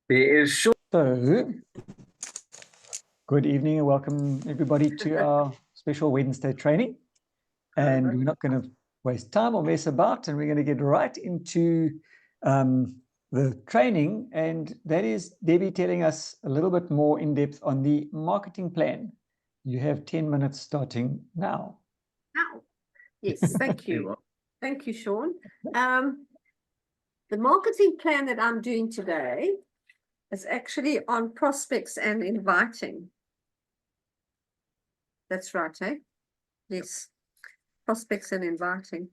There is short. So, good evening and welcome everybody to our special Wednesday training. And we're not going to waste time or mess about, and we're going to get right into the training. And that is Debbie telling us a little bit more in depth on the marketing plan. You have 10 minutes starting now. Now, yes, thank you. Thank you, Sean. The marketing plan that I'm doing today is actually on prospects and inviting. That's right, eh? Yes, prospects and inviting.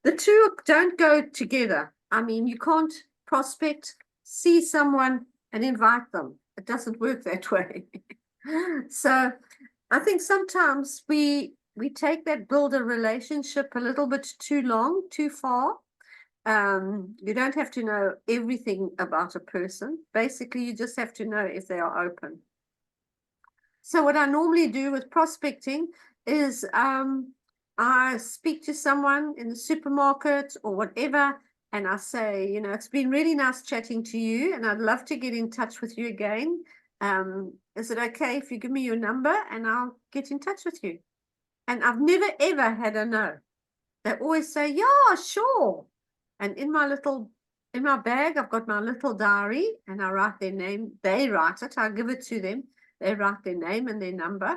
The two don't go together. I mean, you can't prospect, see someone and invite them. It doesn't work that way. So I think sometimes we take that build a relationship a little bit too long, too far. You don't have to know everything about a person. Basically, you just have to know if they are open. So what I normally do with prospecting is I speak to someone in the supermarket or whatever, and I say, you know, it's been really nice chatting to you, and I'd love to get in touch with you again. Is it okay if you give me your number and I'll get in touch with you? And I've never ever had a no. They always say, yeah, sure. And in my bag, I've got my little diary, and I write their name. They write it. I give it to them. They write their name and their number.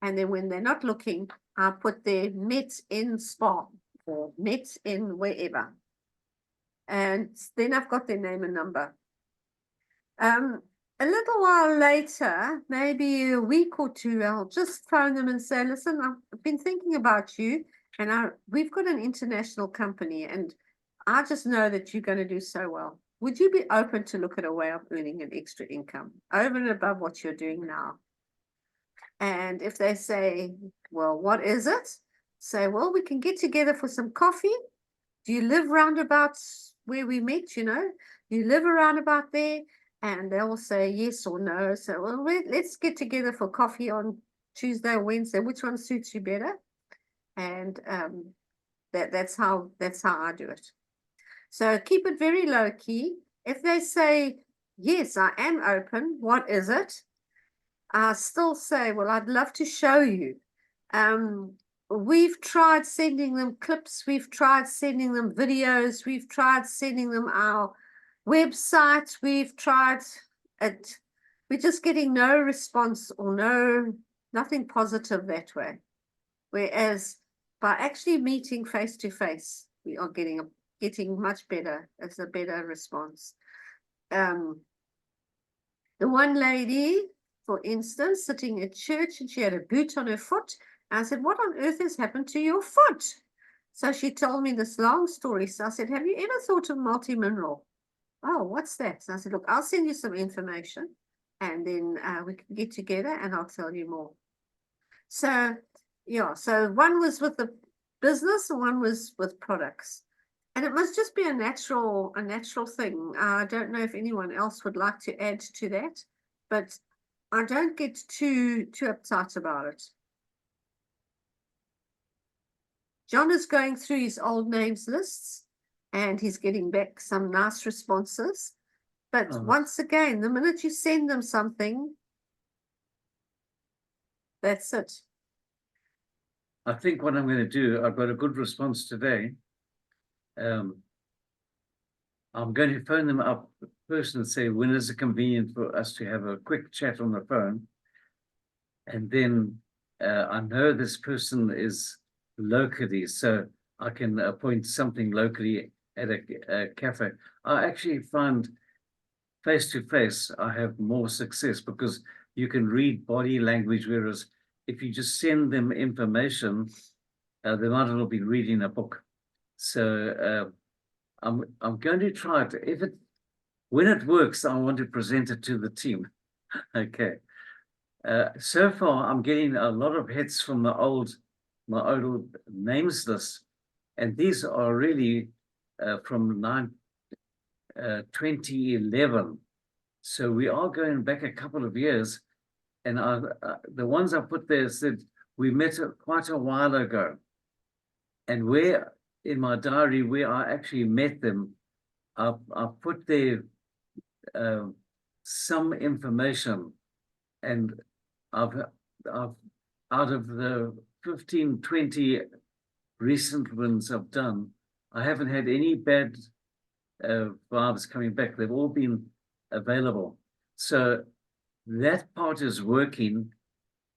And then when they're not looking, I put their Met in Spa or Met in wherever. And then I've got their name and number. A little while later, maybe a week or two, I'll just phone them and say, listen, I've been thinking about you, and we've got an international company, and I just know that you're going to do so well. Would you be open to look at a way of earning an extra income over and above what you're doing now? And if they say, well, what is it? Say, well, we can get together for some coffee. Do you live round about where we met? You know, you live around about there? And they'll say yes or no. So, well, let's get together for coffee on Tuesday or Wednesday. Which one suits you better? And that's how I do it. So keep it very low key. If they say, yes, I am open, what is it? I still say, well, I'd love to show you. We've tried sending them clips. We've tried sending them videos. We've tried sending them our website. We've tried it. We're just getting no response or nothing positive that way. Whereas by actually meeting face to face, we are getting much better. It's a better response. The one lady, for instance, sitting at church, and she had a boot on her foot. And I said, what on earth has happened to your foot? So she told me this long story. So I said, have you ever thought of multi-mineral? Oh, what's that? So I said, look, I'll send you some information, and then we can get together and I'll tell you more. So, yeah, so one was with the business and one was with products. And it must just be a natural thing. I don't know if anyone else would like to add to that, but I don't get too uptight about it. John is going through his old names lists, and he's getting back some nice responses. But once again, the minute you send them something, that's it. I think what I'm going to do, I've got a good response today. I'm going to phone them up first and say, when is it convenient for us to have a quick chat on the phone? And then I know this person is locally, so I can appoint something locally at a cafe. I actually find face-to-face, I have more success because you can read body language, whereas if you just send them information, they might as well be reading a book. So I'm going to try it. When it works, I want to present it to the team. Okay. So far, I'm getting a lot of hits from my old names list, and these are really from 2011. So we are going back a couple of years, and the ones I put there said we met quite a while ago, and where in my diary where I actually met them, I put their some information, and I've out of the 15, 20 recent ones I've done, I haven't had any bad vibes coming back. They've all been available. So that part is working.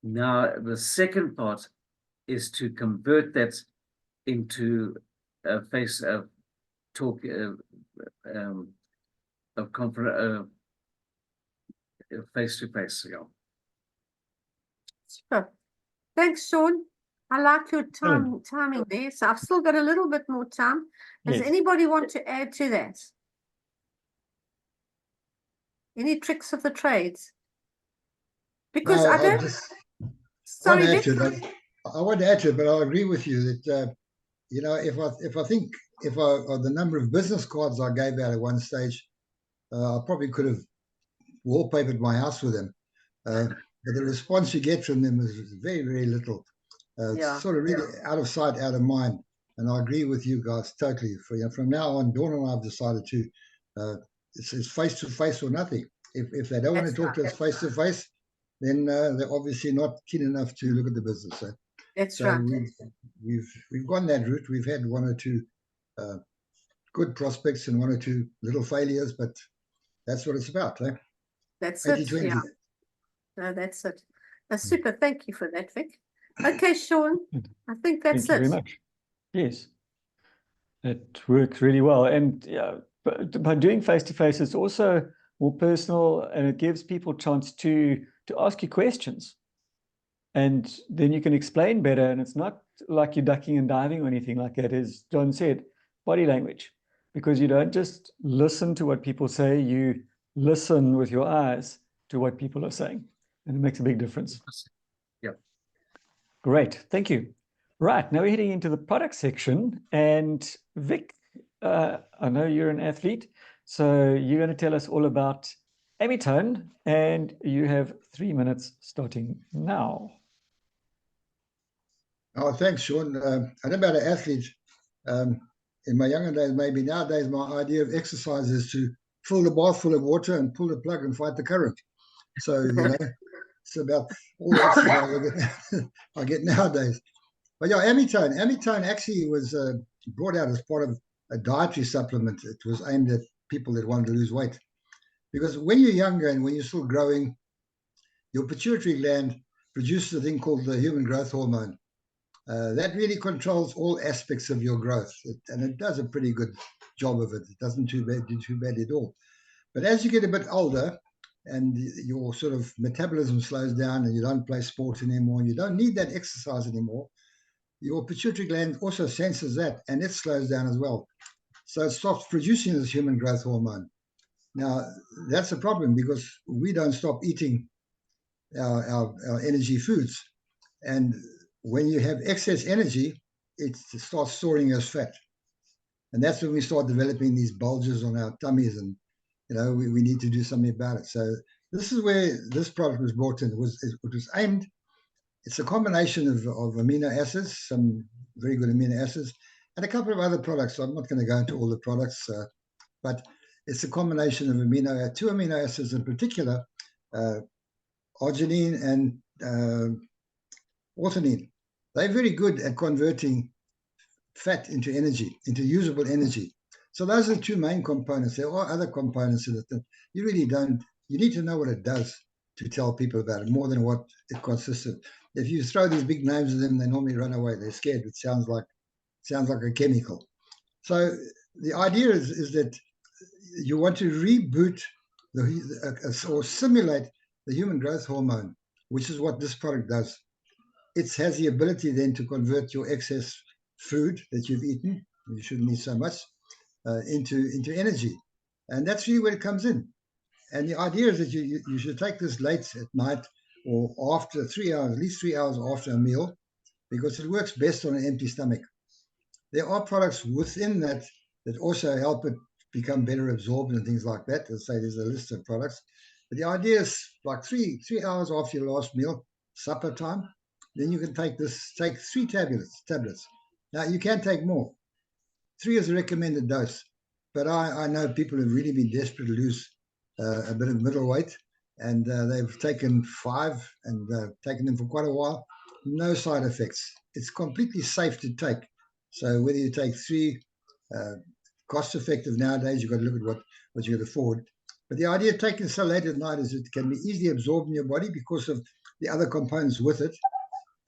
Now, the second part is to convert that into a face of talk, of conference, face to face. Yeah. Super. Thanks, Sean. I like your timing there. So I've still got a little bit more time. Does Yes. anybody want to add to that? Any tricks of the trades? Because No, I I'll don't. just- Sorry, want to add Vic. to it. I want to add to it, but I agree with you that you know, if I think of the number of business cards I gave out at one stage, I probably could have wallpapered my house with them. But the response you get from them is very, very little. Yeah. It's sort of really out of sight, out of mind. And I agree with you guys totally. From now on, Dawn and I have decided to it's face to face or nothing. If they don't want to That's talk to us face to face, then they're obviously not keen enough to look at the business. That's So right. we've gone that route. We've had one or two good prospects and one or two little failures, but that's what it's about. That's it. 80-20. Yeah. No, that's it. Super. Thank you for that, Vic. Okay, Sean. I think that's Thank you very it. much. Yes, it works really well. And yeah, but by doing face-to-face, it's also more personal, and it gives people a chance to ask you questions. And then you can explain better, and it's not like you're ducking and diving or anything like that. As John said, body language, because you don't just listen to what people say, you listen with your eyes to what people are saying, and it makes a big difference. Yeah. Great, thank you. Right, now we're heading into the product section, and Vic, I know you're an athlete, so you're going to tell us all about Amitone, and you have 3 minutes starting now. Oh, thanks, Sean. I don't know about an athlete. In my younger days, maybe nowadays, my idea of exercise is to fill the bath full of water and pull the plug and fight the current. So, you know, it's about all the exercise I get nowadays. But yeah, Amitone. Amitone actually was brought out as part of a dietary supplement. It was aimed at people that wanted to lose weight. Because when you're younger and when you're still growing, your pituitary gland produces a thing called the human growth hormone. That really controls all aspects of your growth, and it does a pretty good job of it. It doesn't do too bad at all. But as you get a bit older and your sort of metabolism slows down and you don't play sport anymore and you don't need that exercise anymore, your pituitary gland also senses that, and it slows down as well. So it stops producing this human growth hormone. Now, that's a problem because we don't stop eating our energy foods. And when you have excess energy, it starts storing as fat. And that's when we start developing these bulges on our tummies, and you know we need to do something about it. So this is where this product was brought in. It was aimed. It's a combination of amino acids, some very good amino acids, and a couple of other products. So I'm not going to go into all the products, but it's a combination of two amino acids in particular, arginine and orthonine. They're very good at converting fat into energy, into usable energy. So those are the two main components. There are other components in it that you really don't, you need to know what it does to tell people about it, more than what it consists of. If you throw these big names at them, they normally run away. They're scared. It sounds like a chemical. So the idea is that you want to reboot or simulate the human growth hormone, which is what this product does. It has the ability then to convert your excess food that you've eaten, you shouldn't eat so much, into energy. And that's really where it comes in. And the idea is that you should take this late at night or after 3 hours, at least 3 hours after a meal, because it works best on an empty stomach. There are products within that also help it become better absorbed and things like that. Let's say there's a list of products. But the idea is like 3 hours after your last meal, supper time, then you can take 3 tablets. Now, you can take more. 3 is a recommended dose. But I know people have really been desperate to lose a bit of middleweight, and they've taken 5 and taken them for quite a while. No side effects. It's completely safe to take. So whether you take 3, cost effective nowadays, you've got to look at what you can afford. But the idea of taking so late at night is it can be easily absorbed in your body because of the other components with it.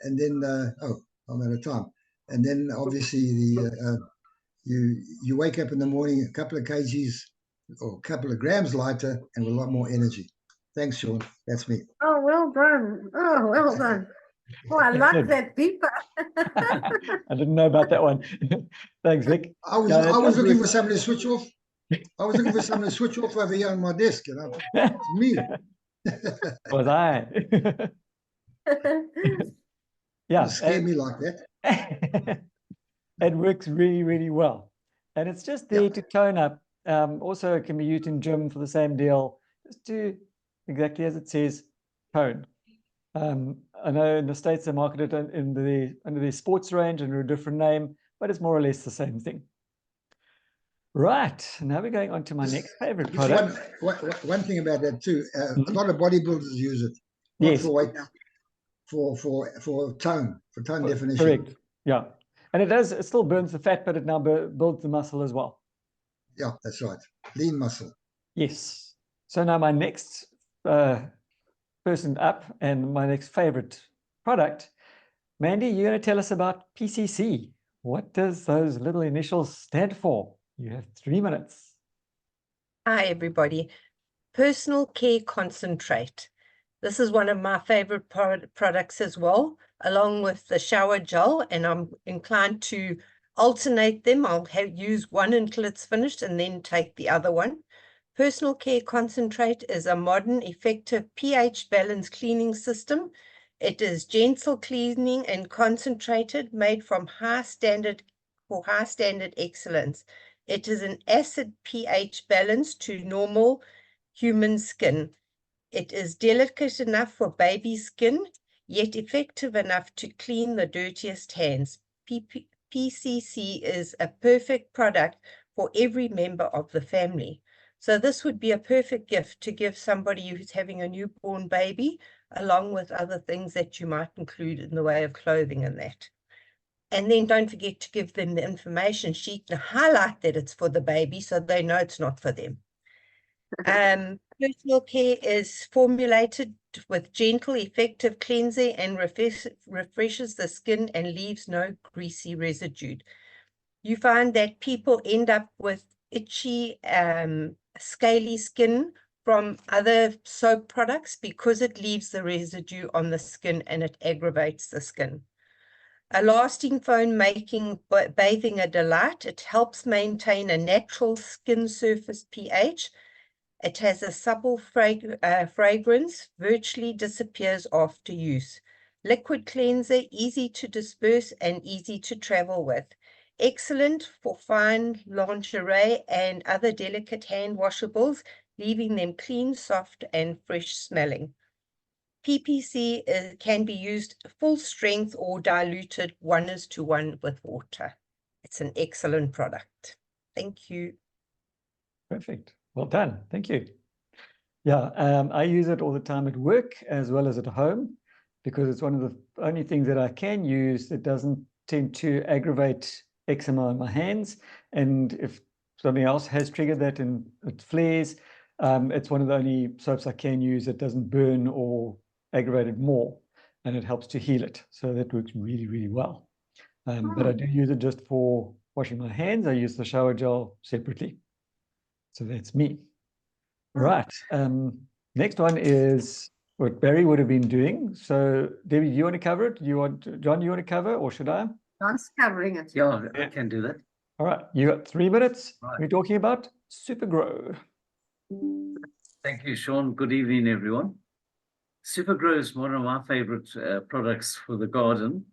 And then, I'm out of time. And then obviously you wake up in the morning a couple of kgs or a couple of grams lighter and with a lot more energy. Thanks, Sean. That's me. Oh, well done. Oh, well done. Oh, I like Good. that beeper. I didn't know about that one. Thanks, Vic. I was Yeah, that does looking work. for somebody to switch off. I was looking for somebody to switch off over here on my desk, you know. It's me. Was I? Yeah. You scare me like that. It works really, really well. And it's just there to tone up. Also, it can be used in gym for the same deal, just to exactly as it says, tone. I know in the States they market it under the sports range under a different name, but it's more or less the same thing. Right, now we're going on to my next favorite Just product. one thing about that too. A lot of bodybuilders use it, not Yes. for weight, for tone, definition. Correct. Yeah, and it still burns the fat, but it now builds the muscle as well. Yeah, that's right. Lean muscle. Yes. So now my next person up and my next favorite product, Mandy, you're going to tell us about PCC. What does those little initials stand for? You have 3 minutes. Hi, everybody. Personal Care Concentrate. This is one of my favorite products as well, along with the shower gel, and I'm inclined to alternate them. I'll use one until it's finished and then take the other one. Personal Care Concentrate is a modern, effective pH balance cleaning system. It is gentle cleaning and concentrated, made from high standard excellence. It is an acid pH balance to normal human skin. It is delicate enough for baby skin, yet effective enough to clean the dirtiest hands. PCC is a perfect product for every member of the family. So this would be a perfect gift to give somebody who's having a newborn baby, along with other things that you might include in the way of clothing and that. And then don't forget to give them the information sheet and highlight that it's for the baby so they know it's not for them. Personal Care is formulated with gentle, effective cleansing and refreshes the skin and leaves no greasy residue. You find that people end up with itchy, scaly skin from other soap products because it leaves the residue on the skin and it aggravates the skin. A lasting foam making bathing a delight. It helps maintain a natural skin surface pH. It has a supple fragrance, virtually disappears after use. Liquid cleanser, easy to disperse and easy to travel with. Excellent for fine lingerie and other delicate hand washables, leaving them clean, soft, and fresh smelling. PPC can be used full strength or diluted 1:1 with water. It's an excellent product. Thank you. Perfect. Well done. Thank you. Yeah, I use it all the time at work as well as at home because it's one of the only things that I can use that doesn't tend to aggravate eczema on my hands. And if something else has triggered that and it flares, it's one of the only soaps I can use that doesn't burn or aggravate it more, and it helps to heal it. So that works really, really well. But I do use it just for washing my hands. I use the shower gel separately. So that's me. Right. Next one is what Barry would have been doing. So Debbie, do you want to cover it? John, you want to cover, or should I? John's covering it. Yeah, I can do that. All right. You got 3 minutes. Right. We're talking about Supergrow. Thank you, Sean. Good evening, everyone. Supergrow is one of my favorite products for the garden.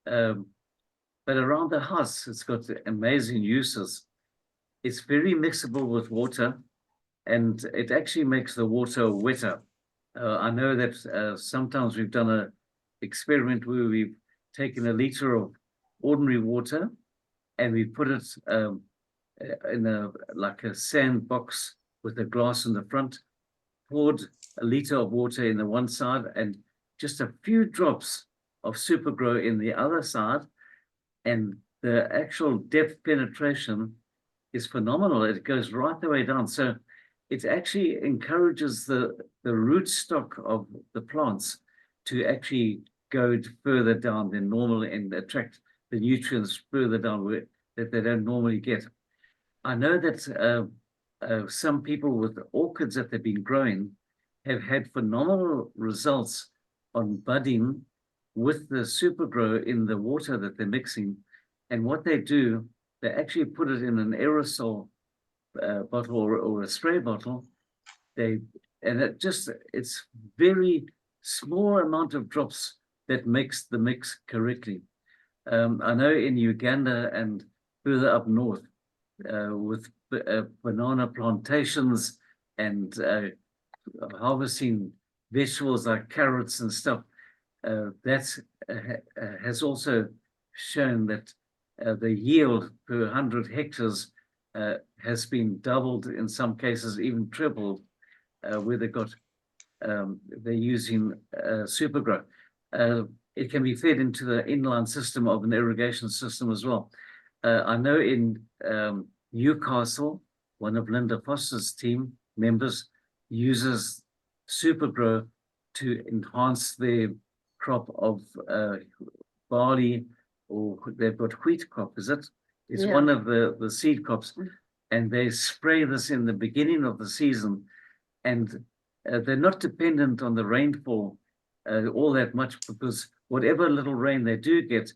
But around the house, it's got amazing uses. It's very mixable with water, and it actually makes the water wetter. I know that sometimes we've done an experiment where we've taken a liter of ordinary water and we put it in like a sandbox with a glass in the front, poured a liter of water in the one side and just a few drops of Supergrow in the other side, and the actual depth penetration is phenomenal. It goes right the way down. So it actually encourages the root stock of the plants to actually go further down than normal and attract the nutrients further down that they don't normally get. I know that some people with orchids that they've been growing have had phenomenal results on budding with the Supergrow in the water that they're mixing. And what they do, they actually put it in an aerosol bottle or a spray bottle. It's very small amount of drops that makes the mix correctly. I know in Uganda and further up north, with banana plantations and harvesting vegetables like carrots and stuff, that has also shown that the yield per 100 hectares has been doubled, in some cases even tripled, where they're using Supergrow. It can be fed into the inline system of an irrigation system as well. I know in Newcastle, one of Linda Foster's team members uses Supergrow to enhance their crop of barley, or they've got wheat crop, is it? It's one of the seed crops, and they spray this in the beginning of the season, and they're not dependent on the rainfall all that much, because whatever little rain they do get,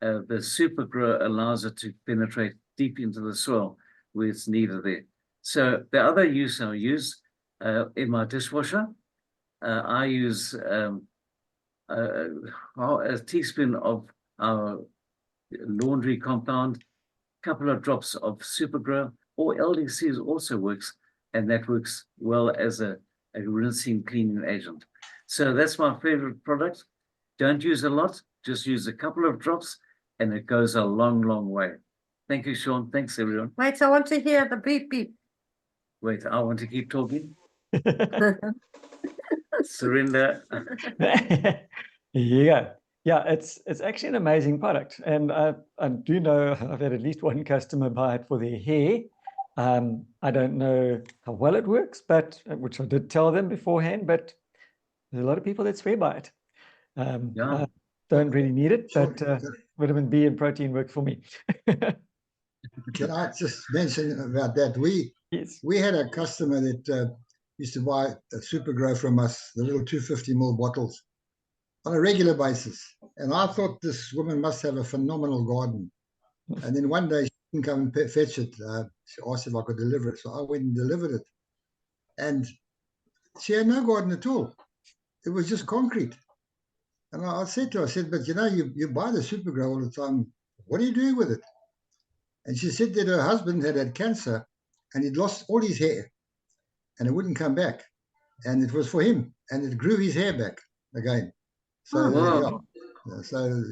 the Supergrow allows it to penetrate deep into the soil where it's needed there. So the other use I use in my dishwasher, I use a teaspoon of our laundry compound, a couple of drops of Supergrow, or LDC also works, and that works well as a rinsing, cleaning agent. So that's my favorite product. Don't use a lot, just use a couple of drops, and it goes a long, long way. Thank you, Sean. Thanks, everyone. Wait, I want to hear the beep beep. Wait, I want to keep talking. Surrender. There you go. Yeah, it's actually an amazing product, and I do know I've had at least one customer buy it for their hair. I don't know how well it works, but which I did tell them beforehand, but there's a lot of people that swear by it. I don't really need it, but vitamin B and protein work for me. Can I just mention about that? We had a customer that used to buy a Supergrow from us, the little 250ml bottles, on a regular basis. And I thought this woman must have a phenomenal garden. And then one day she didn't come and fetch it. She asked if I could deliver it. So I went and delivered it. And she had no garden at all. It was just concrete. And I said to her, I said, but you know, you buy the Supergrow all the time. What are you doing with it? And she said that her husband had cancer and he'd lost all his hair and it wouldn't come back. And it was for him, and it grew his hair back again. So, wow. So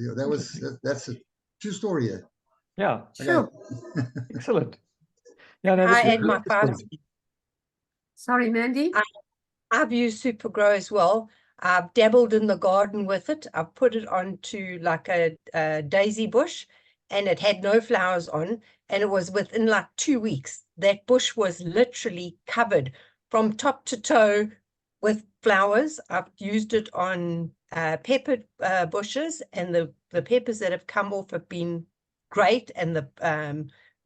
that's a true story here. Yeah, Sure. excellent. Yeah, no, I this add is my five. Sorry, Mandy. I've used Supergrow as well. I've dabbled in the garden with it. I've put it onto like a daisy bush, and it had no flowers on, and it was within like 2 weeks. That bush was literally covered from top to toe with flowers. I've used it on pepper bushes, and the peppers that have come off have been great, and the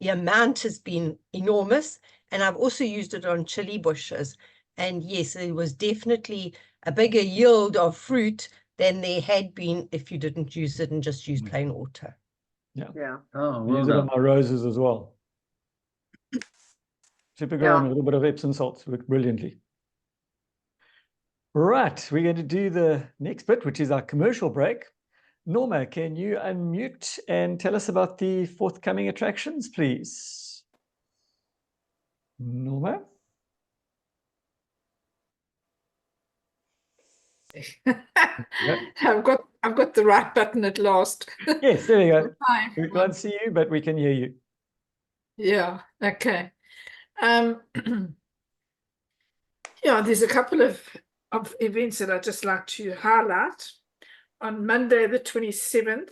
amount has been enormous. And I've also used it on chili bushes, and yes, it was definitely a bigger yield of fruit than there had been if you didn't use it and just use plain water. Yeah. Oh, I well use it on done. my roses as well. Supergrow and a little bit of Epsom salts work brilliantly. Right, we're going to do the next bit, which is our commercial break. Norma, can you unmute and tell us about the forthcoming attractions, please? Norma? I've got the right button at last. Yes, there we go. Hi, We everyone. can't see you, but we can hear you. Yeah, okay. Yeah, there's a couple of events that I'd just like to highlight. On Monday, the 27th,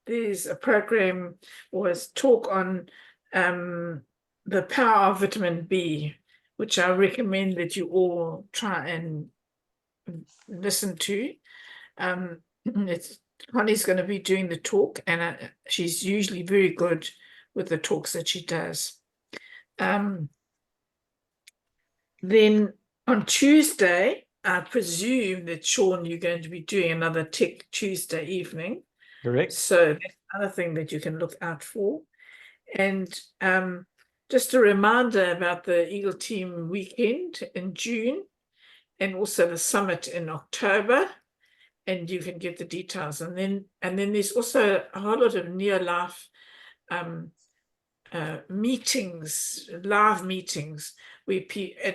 there's a program or a talk on the power of vitamin B, which I recommend that you all try and listen to. Connie's going to be doing the talk, and she's usually very good with the talks that she does. Then on Tuesday, I presume that Sean, you're going to be doing another Tech Tuesday evening. Correct. So that's another thing that you can look out for. And just a reminder about the Eagle Team weekend in June, and also the summit in October. And you can get the details. And then there's also a whole lot of near life meetings, live meetings, where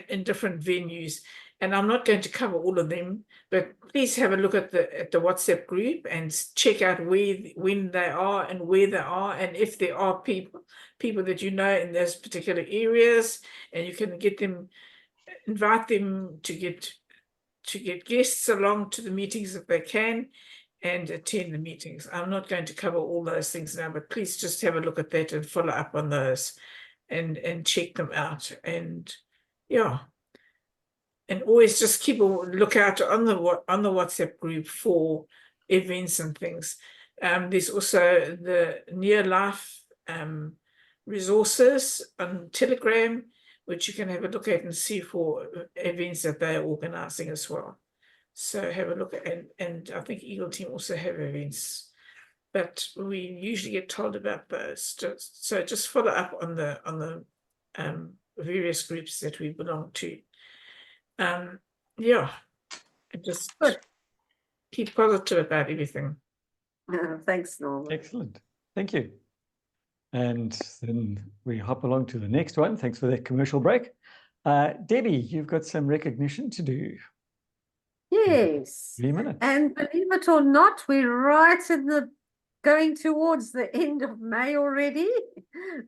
in different venues. And I'm not going to cover all of them, but please have a look at the WhatsApp group and check out when they are and where they are, and if there are people that you know in those particular areas, and you can invite them to get guests along to the meetings if they can, and attend the meetings. I'm not going to cover all those things now, but please just have a look at that and follow up on those and check them out. And yeah, and always just keep a lookout on the WhatsApp group for events and things. There's also the near life resources on Telegram, which you can have a look at and see for events that they're organizing as well. So have a look at, and I think Eagle Team also have events, but we usually get told about those. So just follow up on the various groups that we belong to. Yeah, and just keep positive about everything. Thanks, Norman. Excellent. Thank you. And then we hop along to the next one. Thanks for that commercial break. Debbie, you've got some recognition to do. Yes. 3 minutes. And believe it or not, we're right in going towards the end of May already.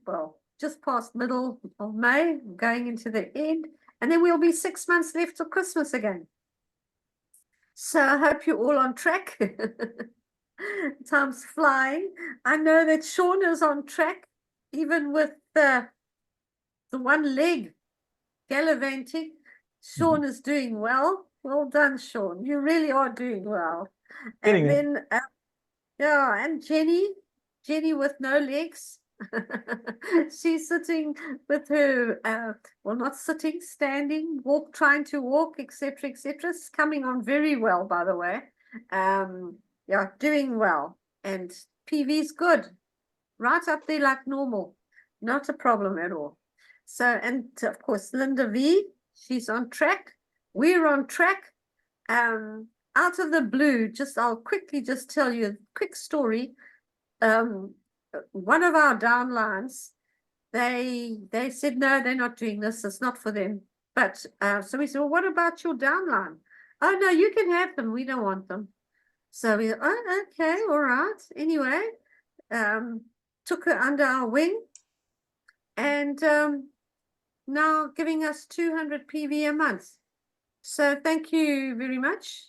Well, just past middle of May, going into the end. And then we'll be 6 months left till Christmas again. So I hope you're all on track. Time's flying. I know that Sean is on track, even with the one leg gallivanting. Sean is doing well. Well done, Sean. You really are doing well. Getting And then, yeah, and Jenny with no legs. She's sitting with her, well, not sitting, standing, trying to walk, etc., etc. It's coming on very well, by the way. Yeah, doing well. And PV's good. Right up there like normal. Not a problem at all. So, and of course, Linda V, she's on track. We're on track. Out of the blue, I'll quickly just tell you a quick story. One of our downlines, they said, no, they're not doing this. It's not for them. But so we said, well, what about your downline? Oh, no, you can have them. We don't want them. So we, oh, okay, all right. Anyway, took her under our wing, and now giving us 200 PV a month. So thank you very much.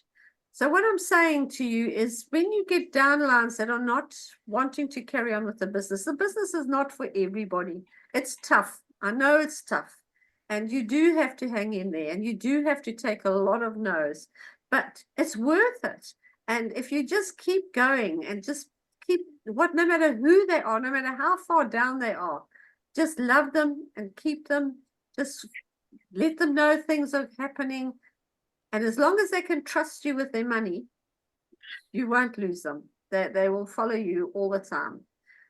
So what I'm saying to you is, when you get downlines that are not wanting to carry on with the business is not for everybody. It's tough. I know it's tough. And you do have to hang in there, and you do have to take a lot of no's, but it's worth it. And if you just keep going and just keep no matter who they are, no matter how far down they are, just love them and keep them, just let them know things are happening. And as long as they can trust you with their money, you won't lose them. They will follow you all the time.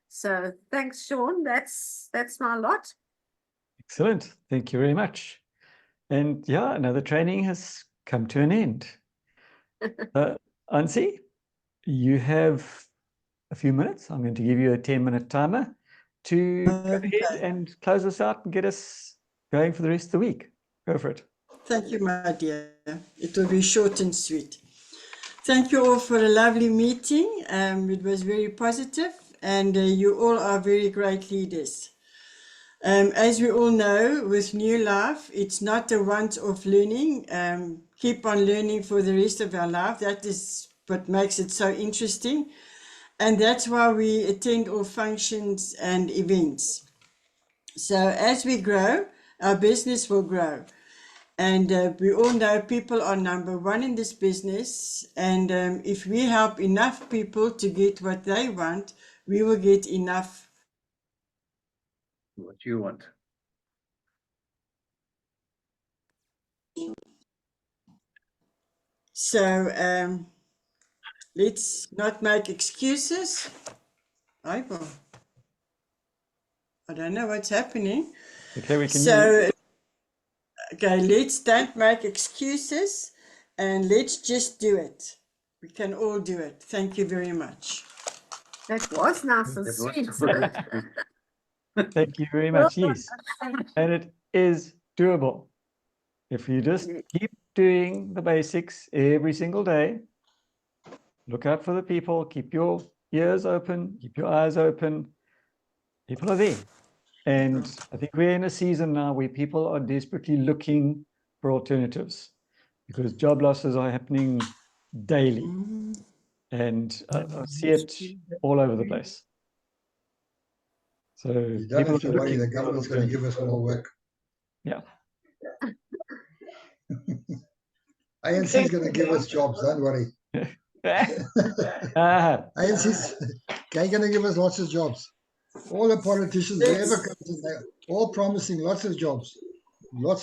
So thanks, Sean. That's my lot. Excellent. Thank you very much. And yeah, another training has come to an end. Ansi, you have a few minutes. I'm going to give you a 10-minute timer to go ahead and close us out and get us going for the rest of the week. Go for it. Thank you, my dear. It will be short and sweet. Thank you all for a lovely meeting. It was very positive, and you all are very great leaders. As we all know, with New Life, it's not a once-off learning. Keep on learning for the rest of our life. That is what makes it so interesting. And that's why we attend all functions and events. So as we grow, our business will grow. And we all know people are number one in this business. And if we help enough people to get what they want, we will get enough. What you want. So let's not make excuses. I don't know what's happening. Okay, we can hear you. So, okay, let's don't make excuses and let's just do it. We can all do it. Thank you very much. That was nice and That was sweet. good. Thank you very much. Yes. And it is doable. If you just keep doing the basics every single day, look out for the people, keep your ears open, keep your eyes open. People are there. And I think we're in a season now where people are desperately looking for alternatives because job losses are happening daily. And I see it all over the place. So You don't people have to are worry, looking the for government's going to give us more work. Yeah. ANC is going to give us jobs, don't worry. ANC's going to give us lots of jobs. All the politicians, whoever comes in, they're all promising lots of jobs. Lots